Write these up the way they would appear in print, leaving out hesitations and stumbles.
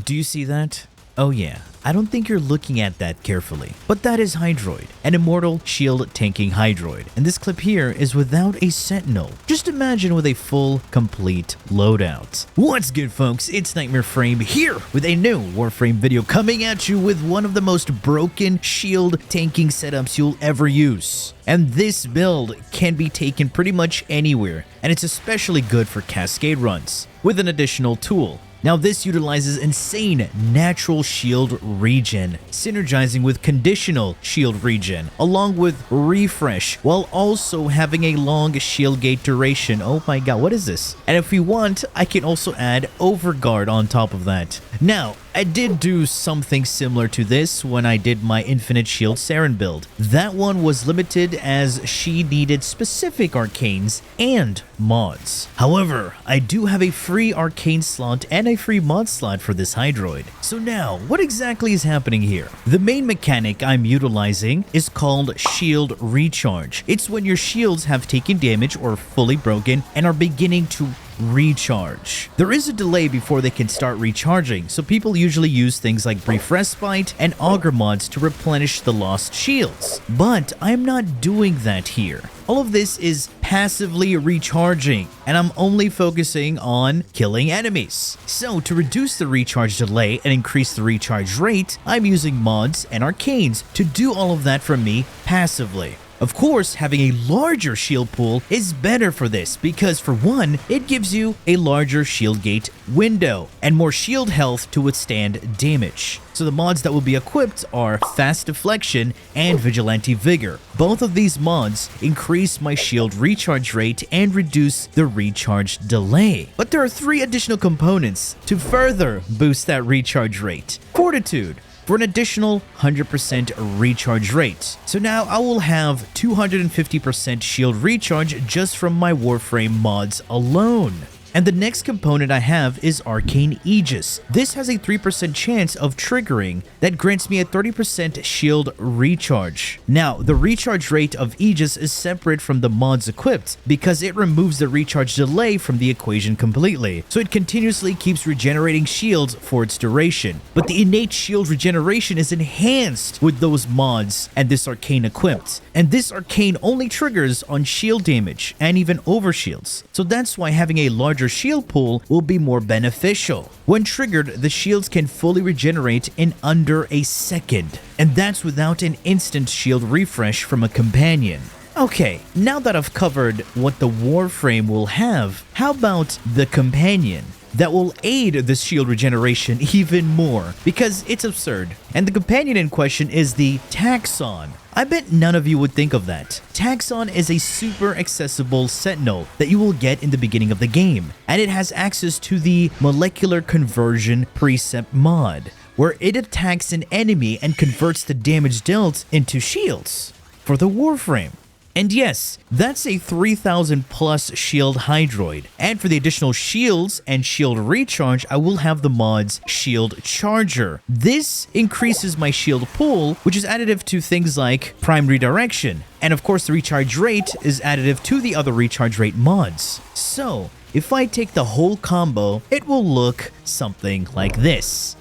Do you see that? Oh yeah, I don't think you're looking at that carefully. But that is Hydroid, an immortal shield tanking Hydroid. And this clip here is without a sentinel. Just imagine with a full, complete loadout. What's good, folks? It's KnightmareFrame here with a new Warframe video coming at you with one of the most broken shield tanking setups you'll ever use. And this build can be taken pretty much anywhere, and it's especially good for cascade runs with an additional tool. Now this utilizes insane natural shield regen, synergizing with conditional shield regen, along with refresh, while also having a long shield gate duration. Oh my god, what is this? And if we want, I can also add overguard on top of that. Now, I did do something similar to this when I did my Infinite Shield Saren build. That one was limited as she needed specific arcanes and mods. However, I do have a free arcane slot and a free mod slot for this Hydroid. So now, what exactly is happening here? The main mechanic I'm utilizing is called Shield Recharge. It's when your shields have taken damage or fully broken and are beginning to recharge. There is a delay before they can start recharging, so people usually use things like Brief Respite and Augur mods to replenish the lost shields. But I'm not doing that here. All of this is passively recharging, and I'm only focusing on killing enemies. So to reduce the recharge delay and increase the recharge rate, I'm using mods and arcanes to do all of that for me passively. Of course, having a larger shield pool is better for this because, for one, it gives you a larger shield gate window and more shield health to withstand damage. So the mods that will be equipped are Fast Deflection and Vigilante Vigor. Both of these mods increase my shield recharge rate and reduce the recharge delay. But there are 3 additional components to further boost that recharge rate. Fortitude, for an additional 100% recharge rate. So now I will have 250% shield recharge just from my Warframe mods alone. And the next component I have is Arcane Aegis. This has a 3% chance of triggering that grants me a 30% shield recharge. Now, the recharge rate of Aegis is separate from the mods equipped because it removes the recharge delay from the equation completely. So it continuously keeps regenerating shields for its duration. But the innate shield regeneration is enhanced with those mods and this arcane equipped. And this arcane only triggers on shield damage and even overshields. So that's why having a larger shield pool will be more beneficial. When triggered, the shields can fully regenerate in under a second, and that's without an instant shield refresh from a companion. Okay, now that I've covered what the Warframe will have, how about the companion? That will aid the shield regeneration even more, because it's absurd. And the companion in question is the Taxon. I bet none of you would think of that. Taxon is a super accessible sentinel that you will get in the beginning of the game, and it has access to the Molecular Conversion Precept mod, where it attacks an enemy and converts the damage dealt into shields for the Warframe. And yes, that's a 3000 plus shield Hydroid. And for the additional shields and shield recharge, I will have the mods Shield Charger. This increases my shield pool, which is additive to things like Prime Redirection. And of course, the recharge rate is additive to the other recharge rate mods. So, if I take the whole combo, it will look something like this.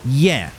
Yeah,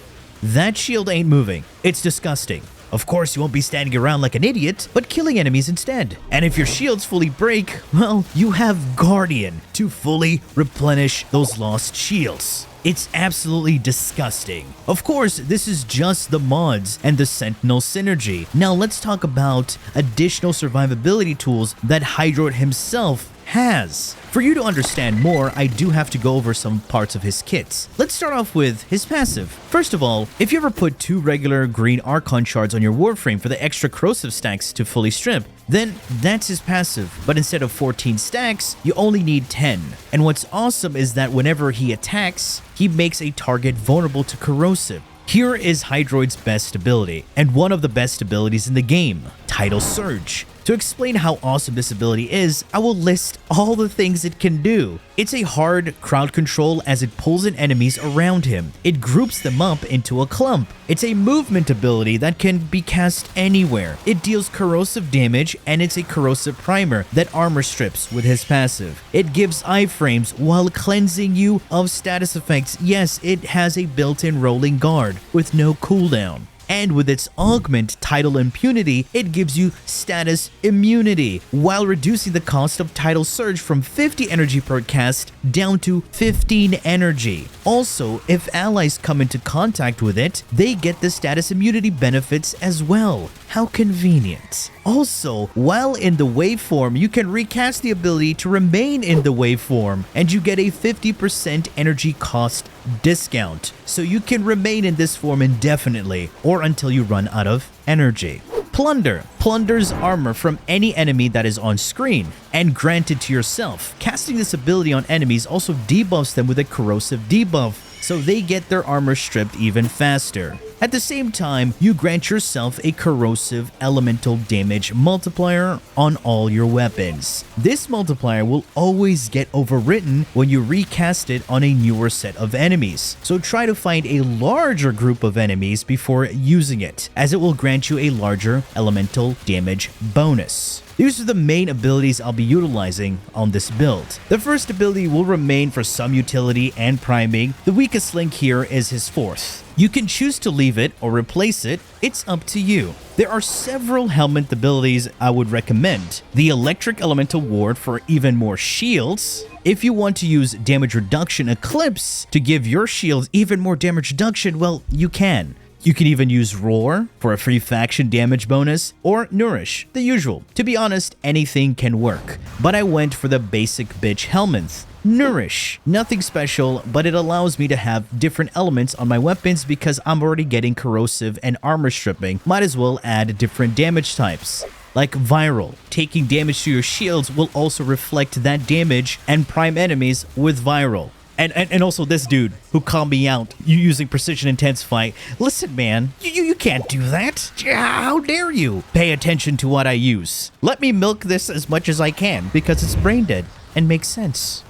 that shield ain't moving. It's disgusting. Of course, you won't be standing around like an idiot, but killing enemies instead. And if your shields fully break, well, you have Guardian to fully replenish those lost shields. It's absolutely disgusting. Of course, this is just the mods and the Sentinel synergy. Now let's talk about additional survivability tools that Hydroid himself has. For you to understand more, I do have to go over some parts of his kits. Let's start off with his passive. First of all, if you ever put 2 regular green Archon Shards on your Warframe for the extra corrosive stacks to fully strip, then that's his passive. But instead of 14 stacks, you only need 10. And what's awesome is that whenever he attacks, he makes a target vulnerable to corrosive. Here is Hydroid's best ability, and one of the best abilities in the game, Tidal Surge. To explain how awesome this ability is, I will list all the things it can do. It's a hard crowd control as it pulls in enemies around him. It groups them up into a clump. It's a movement ability that can be cast anywhere. It deals corrosive damage, and it's a corrosive primer that armor strips with his passive. It gives iframes while cleansing you of status effects. Yes, it has a built-in rolling guard with no cooldown. And with its augment Tidal Impunity, it gives you status immunity, while reducing the cost of Tidal Surge from 50 energy per cast down to 15 energy. Also, if allies come into contact with it, they get the status immunity benefits as well. How convenient. Also, while in the waveform, you can recast the ability to remain in the waveform, and you get a 50% energy cost discount. So you can remain in this form indefinitely, or until you run out of energy. Plunder. Plunders armor from any enemy that is on screen, and granted to yourself. Casting this ability on enemies also debuffs them with a corrosive debuff, so they get their armor stripped even faster. At the same time, you grant yourself a corrosive elemental damage multiplier on all your weapons. This multiplier will always get overwritten when you recast it on a newer set of enemies, so try to find a larger group of enemies before using it, as it will grant you a larger elemental damage bonus. These are the main abilities I'll be utilizing on this build. The first ability will remain for some utility and priming. The weakest link here is his fourth. You can choose to leave it or replace it, it's up to you. There are several Helminth abilities I would recommend. The Electric Elemental Ward for even more shields. If you want to use Damage Reduction Eclipse to give your shields even more damage reduction, well, you can. You can even use Roar for a free faction damage bonus, or Nourish, the usual. To be honest, anything can work, but I went for the basic bitch Helminth. Nourish. Nothing special, but it allows me to have different elements on my weapons because I'm already getting corrosive and armor stripping. Might as well add different damage types. Like Viral. Taking damage to your shields will also reflect that damage and prime enemies with Viral. And also this dude who called me out using Precision Intensify. Listen, man, you can't do that. How dare you? Pay attention to what I use. Let me milk this as much as I can because it's brain dead and makes sense.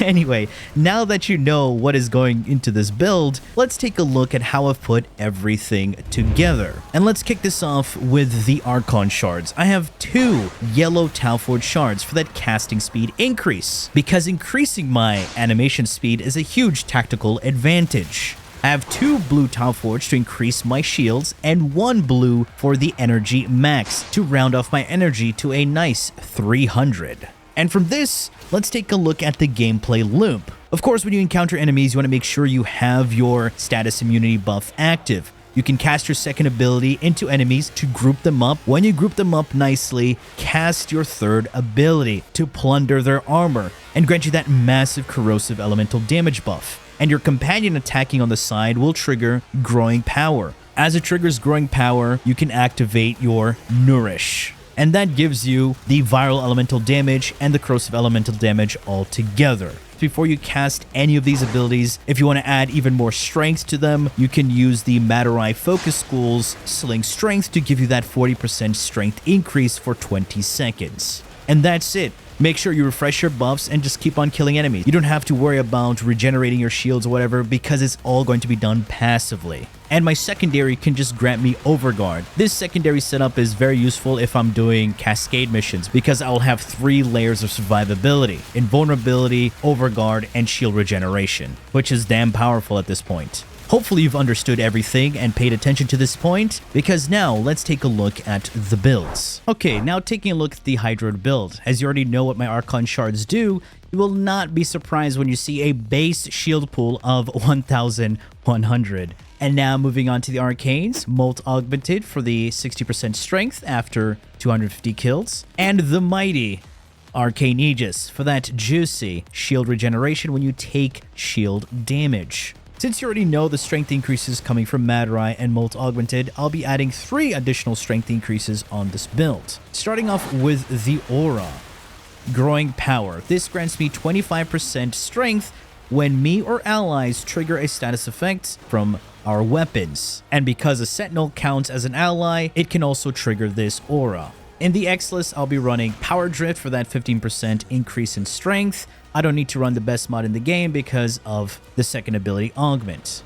Anyway, now that you know what is going into this build, let's take a look at how I've put everything together. And let's kick this off with the Archon Shards. I have 2 yellow Talforge Shards for that casting speed increase, because increasing my animation speed is a huge tactical advantage. I have 2 blue Talforge to increase my shields, and 1 blue for the energy max to round off my energy to a nice 300. And from this, let's take a look at the gameplay loop. Of course, when you encounter enemies, you want to make sure you have your status immunity buff active. You can cast your second ability into enemies to group them up. When you group them up nicely, cast your third ability to plunder their armor and grant you that massive corrosive elemental damage buff. And your companion attacking on the side will trigger Growing Power. As it triggers Growing Power, you can activate your Nourish. And that gives you the viral elemental damage and the corrosive elemental damage all together. Before you cast any of these abilities, if you want to add even more strength to them, you can use the Madurai Focus School's Sling Strength to give you that 40% strength increase for 20 seconds. And that's it. Make sure you refresh your buffs and just keep on killing enemies. You don't have to worry about regenerating your shields or whatever because it's all going to be done passively. And my secondary can just grant me Overguard. This secondary setup is very useful if I'm doing Cascade missions because I'll have 3 layers of survivability: Invulnerability, Overguard, and Shield Regeneration, which is damn powerful at this point. Hopefully you've understood everything and paid attention to this point, because now let's take a look at the builds. Okay, now taking a look at the Hydroid build. As you already know what my Archon Shards do, you will not be surprised when you see a base shield pool of 1,100. And now moving on to the Arcanes, Molt Augmented for the 60% strength after 250 kills, and the Mighty Arcane Aegis for that juicy shield regeneration when you take shield damage. Since you already know the strength increases coming from Madurai and Molt Augmented, I'll be adding 3 additional strength increases on this build. Starting off with the Aura. Growing Power. This grants me 25% strength when me or allies trigger a status effect from our weapons. And because a Sentinel counts as an ally, it can also trigger this Aura. In the X list, I'll be running Power Drift for that 15% increase in strength. I don't need to run the best mod in the game because of the second ability Augment.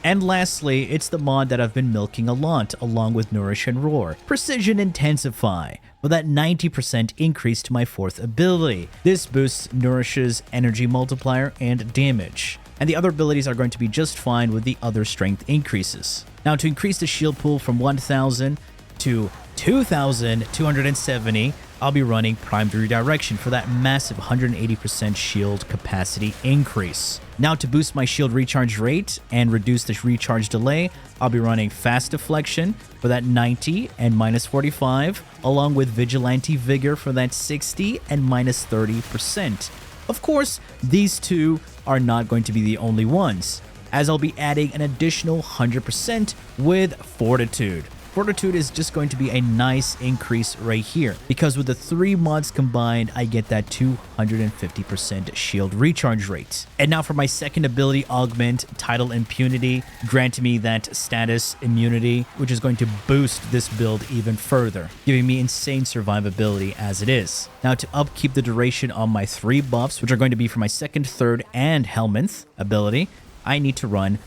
And lastly, it's the mod that I've been milking a lot, along with Nourish and Roar, Precision Intensify, for that 90% increase to my fourth ability. This boosts Nourish's energy multiplier and damage. And the other abilities are going to be just fine with the other strength increases. Now, to increase the shield pool from 1,000 to 2,270, I'll be running Primed Redirection for that massive 180% shield capacity increase. Now, to boost my shield recharge rate and reduce the recharge delay, I'll be running Fast Deflection for that 90 and minus 45, along with Vigilante Vigor for that 60 and minus 30%. Of course, these two are not going to be the only ones, as I'll be adding an additional 100% with Fortitude. Fortitude is just going to be a nice increase right here, because with the 3 mods combined, I get that 250% shield recharge rate. And now for my second ability, Augment, Tidal Impunity, granting me that status immunity, which is going to boost this build even further, giving me insane survivability as it is. Now, to upkeep the duration on my 3 buffs, which are going to be for my second, third, and Helminth ability, I need to run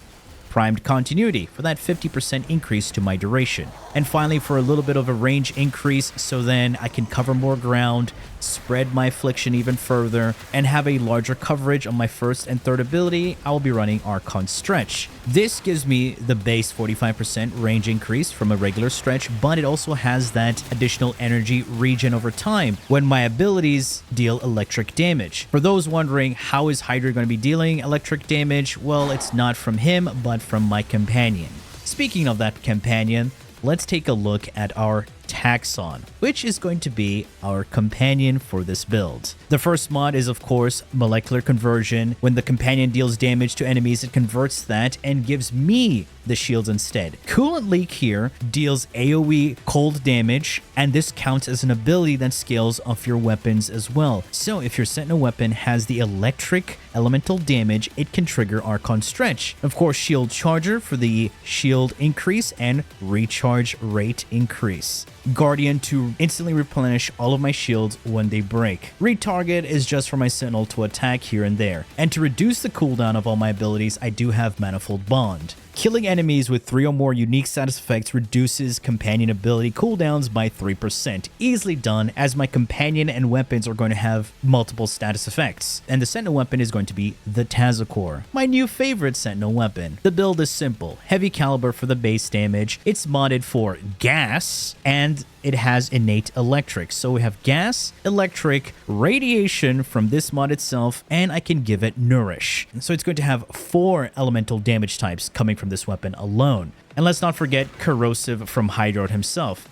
Primed Continuity for that 50% increase to my duration. And finally, for a little bit of a range increase, so then I can cover more ground, spread my affliction even further, and have a larger coverage on my first and third ability, I will be running Archon Stretch. This gives me the base 45% range increase from a regular stretch, but it also has that additional energy regen over time when my abilities deal electric damage. For those wondering, how is Hydroid going to be dealing electric damage? Well, it's not from him, but from my companion. Speaking of that companion, let's take a look at our Taxon, which is going to be our companion for this build. The first mod is, of course, Molecular Conversion. When the companion deals damage to enemies, it converts that and gives me the shields instead. Coolant Leak here deals AoE cold damage, and this counts as an ability that scales off your weapons as well. So if your Sentinel weapon has the electric elemental damage, it can trigger Archon Stretch. Of course, Shield Charger for the shield increase and recharge rate increase. Guardian to instantly replenish all of my shields when they break. Retarget is just for my Sentinel to attack here and there. And to reduce the cooldown of all my abilities, I do have Manifold Bond. Killing enemies with 3 or more unique status effects reduces companion ability cooldowns by 3%. Easily done, as my companion and weapons are going to have multiple status effects. And the Sentinel weapon is going to be the Tazakor, my new favorite Sentinel weapon. The build is simple. Heavy caliber for the base damage. It's modded for gas, and it has innate electric. So we have gas, electric, radiation from this mod itself, and I can give it Nourish. So it's going to have 4 elemental damage types coming from this weapon alone. And let's not forget Corrosive from Hydroid himself.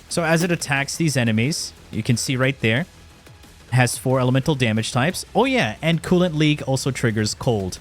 So as it attacks these enemies, you can see right there, it has 4 elemental damage types. Oh yeah, and Coolant Leak also triggers cold.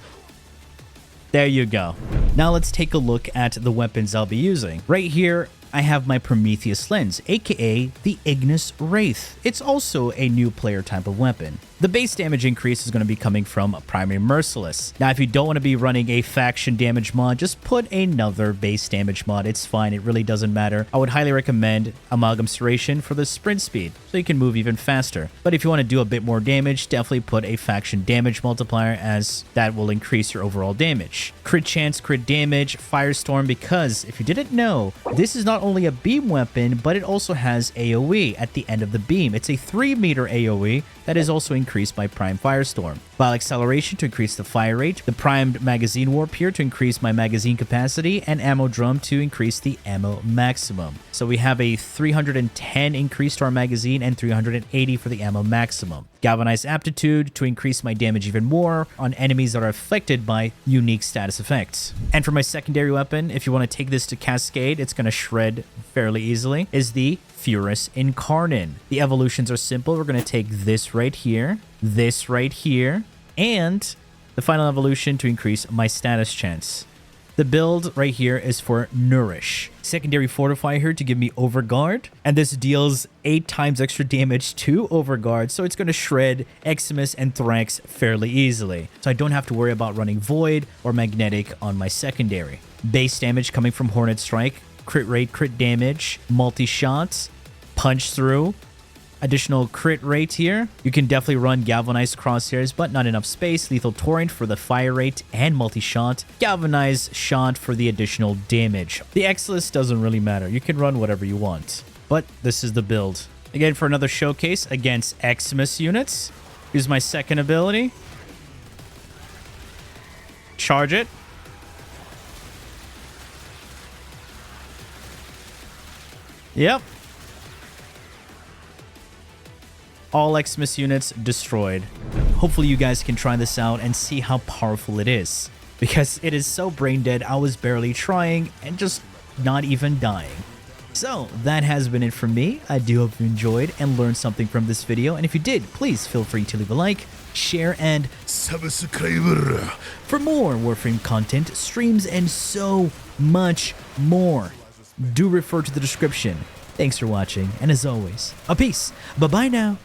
There you go. Now let's take a look at the weapons I'll be using. Right here, I have my Prometheus Lens, aka the Ignis Wraith. It's also a new player type of weapon. The base damage increase is going to be coming from Primary Merciless. Now, if you don't want to be running a faction damage mod, just put another base damage mod. It's fine. It really doesn't matter. I would highly recommend Amalgam Serration for the sprint speed, so you can move even faster. But if you want to do a bit more damage, definitely put a faction damage multiplier, as that will increase your overall damage. Crit chance, crit damage, Firestorm, because if you didn't know, this is not only a beam weapon, but it also has AoE at the end of the beam. It's a 3-meter AoE that is also increased by Prime Firestorm. File Acceleration to increase the fire rate, the Primed Magazine Warp here to increase my magazine capacity, and Ammo Drum to increase the ammo maximum. So we have a 310 increase to our magazine and 380 for the ammo maximum. Galvanized Aptitude to increase my damage even more on enemies that are affected by unique status effects. And for my secondary weapon, if you want to take this to Cascade, it's going to shred fairly easily, is the Furus Incarnate. The evolutions are simple. We're going to take this right here, and the final evolution to increase my status chance. The build right here is for Nourish. Secondary Fortify here to give me Overguard, and this deals 8 times extra damage to Overguard, so it's going to shred Eximus and Thrax fairly easily. So I don't have to worry about running Void or Magnetic on my secondary. Base damage coming from Hornet Strike, crit rate, crit damage, multi-shots, punch through. Additional crit rate here. You can definitely run galvanized crosshairs, but not enough space. Lethal torrent for the fire rate and multi-shot. Galvanized shot for the additional damage. The X-list doesn't really matter. You can run whatever you want. But this is the build. Again, for another showcase against Xmas units. Use my second ability. Charge it. Yep. All Xmas units destroyed. Hopefully you guys can try this out and see how powerful it is. Because it is so brain dead, I was barely trying and just not even dying. So that has been it from me. I do hope you enjoyed and learned something from this video. And if you did, please feel free to leave a like, share, and subscribe for more Warframe content, streams, and so much more. Do refer to the description. Thanks for watching, and as always, a peace. Bye-bye now.